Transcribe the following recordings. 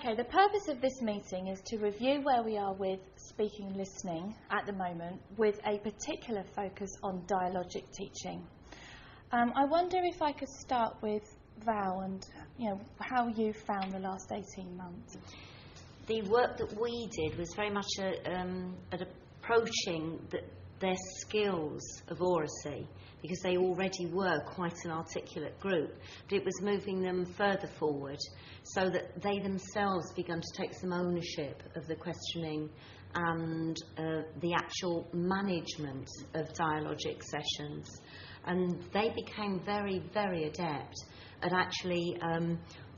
Okay, the purpose of this meeting is to review where we are with speaking and listening at the moment, with a particular focus on dialogic teaching. I wonder if I could start with Val and how you found the last 18 months. The work that we did was very much at approaching their skills of oracy, because they already were quite an articulate group, but it was moving them further forward so that they themselves began to take some ownership of the questioning and the actual management of dialogic sessions. And they became very, very adept at actually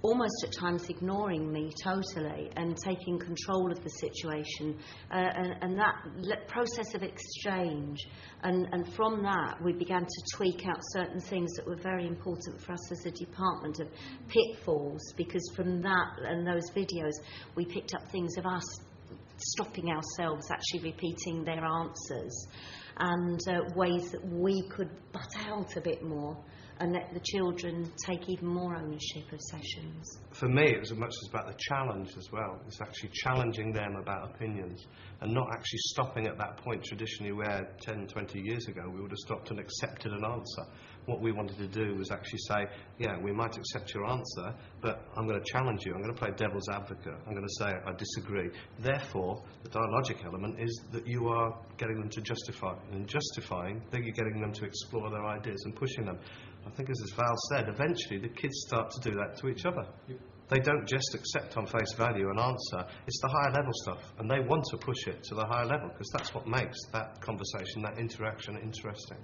almost at times ignoring me totally and taking control of the situation, and that process of exchange, and from that we began to tweak out certain things that were very important for us as a department, of pitfalls, because from that and those videos we picked up things of us stopping ourselves actually repeating their answers, and ways that we could butt out a bit more and let the children take even more ownership of sessions. For me, it was as much about the challenge as well. It's actually challenging them about opinions and not actually stopping at that point traditionally where 10, 20 years ago we would have stopped and accepted an answer. What we wanted to do was actually say, yeah, we might accept your answer, but I'm going to challenge you. I'm going to play devil's advocate. I'm going to say I disagree. Therefore, the dialogic element is that you are getting them to justify. And justifying, then you're getting them to explore their ideas and pushing them. I think, as Val said, eventually the kids start to do that to each other. Yep. They don't just accept on face value an answer. It's the higher level stuff, and they want to push it to the higher level because that's what makes that conversation, that interaction interesting.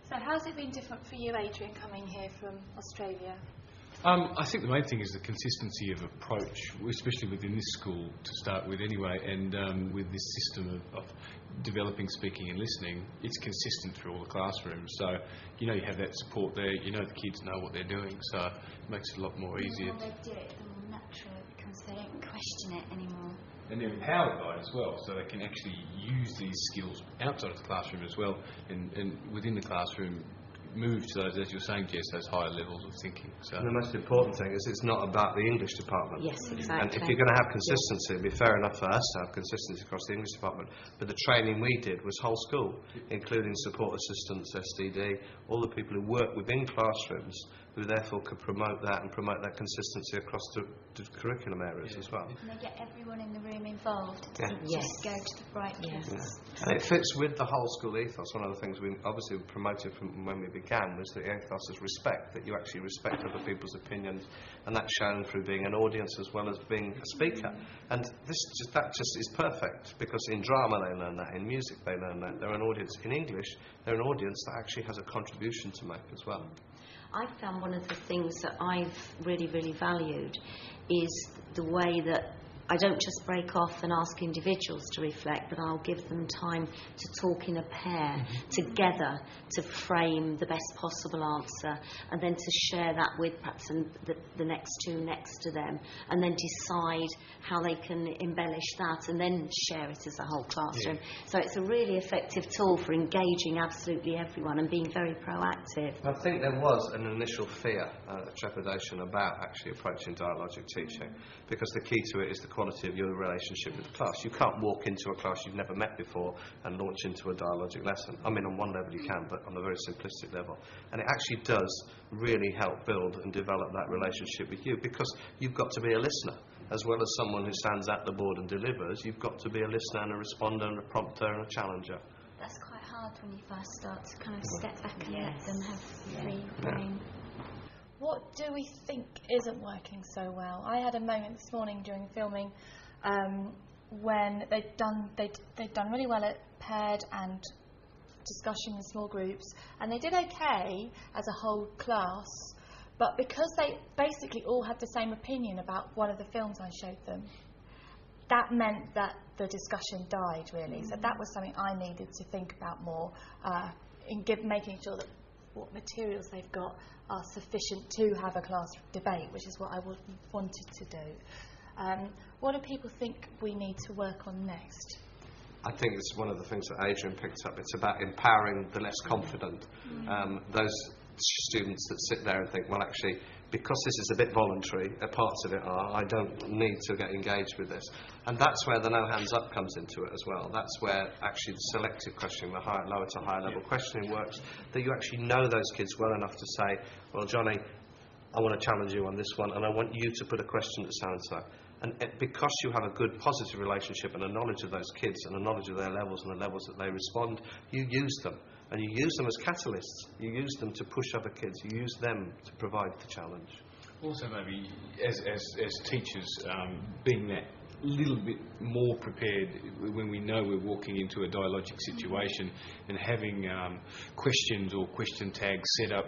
So how's it been different for you, Adrian, coming here from Australia? I think the main thing is the consistency of approach, especially within this school to start with anyway, and with this system of developing speaking and listening, it's consistent through all the classrooms. So, you have that support there, the kids know what they're doing, so it makes it a lot more easier. The more they do it, the more natural it becomes. They don't question it anymore. And they're empowered by it as well, so they can actually use these skills outside of the classroom as well, and within the classroom move to those, as you're saying, Jess, those higher levels of thinking. So. And the most important thing is it's not about the English department. Yes, exactly. And if you're going to have consistency, it'd be fair enough for us to have consistency across the English department, but the training we did was whole school, including support assistants, SDD, all the people who work within classrooms, who therefore could promote that and promote that consistency across the curriculum areas as well. And they get everyone in the room involved. It doesn't just go to the bright kids. Yeah. And it fits with the whole school ethos. One of the things we obviously promoted from when we began was the ethos of respect, that you actually respect other people's opinions, and that's shown through being an audience as well as being a speaker. And that just is perfect, because in drama they learn that, in music they learn that. They're an audience. In English, they're an audience that actually has a contribution to make as well. I found one of the things that I've really, really valued is the way that I don't just break off and ask individuals to reflect, but I'll give them time to talk in a pair together to frame the best possible answer, and then to share that with perhaps the next two next to them, and then decide how they can embellish that and then share it as a whole classroom. Yeah. So it's a really effective tool for engaging absolutely everyone and being very proactive. I think there was an initial fear, trepidation about actually approaching dialogic teaching, because the key to it is the quality of your relationship with the class. You can't walk into a class you've never met before and launch into a dialogic lesson. I mean, on one level you can, but on a very simplistic level. And it actually does really help build and develop that relationship with you, because you've got to be a listener. As well as someone who stands at the board and delivers, you've got to be a listener and a responder and a prompter and a challenger. That's quite hard when you first start to kind of step back and let them have free rein. What do we think isn't working so well? I had a moment this morning during filming when they'd done really well at paired and discussion in small groups, and they did okay as a whole class, but because they basically all had the same opinion about one of the films I showed them, that meant that the discussion died, really. So that was something I needed to think about more in making sure that what materials they've got are sufficient to have a class debate, which is what I wanted to do. What do people think we need to work on next? I think it's one of the things that Adrian picked up. It's about empowering the less confident. Those students that sit there and think, well, actually, because this is a bit voluntary, parts of it are, I don't need to get engaged with this. And that's where the no hands up comes into it as well. That's where actually the selective questioning, the lower to higher level questioning works, that you actually know those kids well enough to say, well, Johnny, I want to challenge you on this one, and I want you to put a question to so-and-so. And because you have a good positive relationship and a knowledge of those kids and a knowledge of their levels and the levels that they respond, you use them. And you use them as catalysts. You use them to push other kids. You use them to provide the challenge. Also, maybe as teachers, being that little bit more prepared when we know we're walking into a dialogic situation, and having questions or question tags set up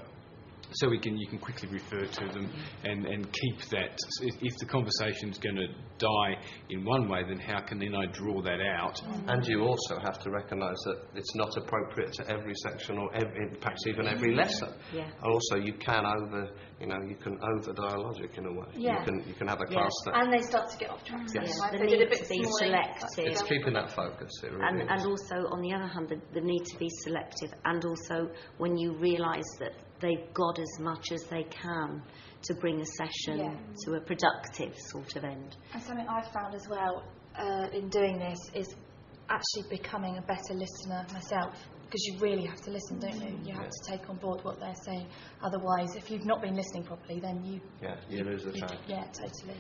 so you can quickly refer to them and keep that. If the conversation's going to die in one way, then how can then I draw that out? And you also have to recognise that it's not appropriate to every section or perhaps even every lesson. Yeah. Also, you can over dialogic in a way. Yeah. You can have a class that. And they start to get off track. Yes. Right? The They did need a bit to be this morning. selective. It's keeping that focus. It really is. And also, on the other hand, the need to be selective, and also when you realise that they've got as much as they can to bring a session to a productive sort of end. And something I've found as well in doing this is actually becoming a better listener myself, because you really have to listen, don't you? You have to take on board what they're saying. Otherwise, if you've not been listening properly, then you lose the track. Yeah, totally.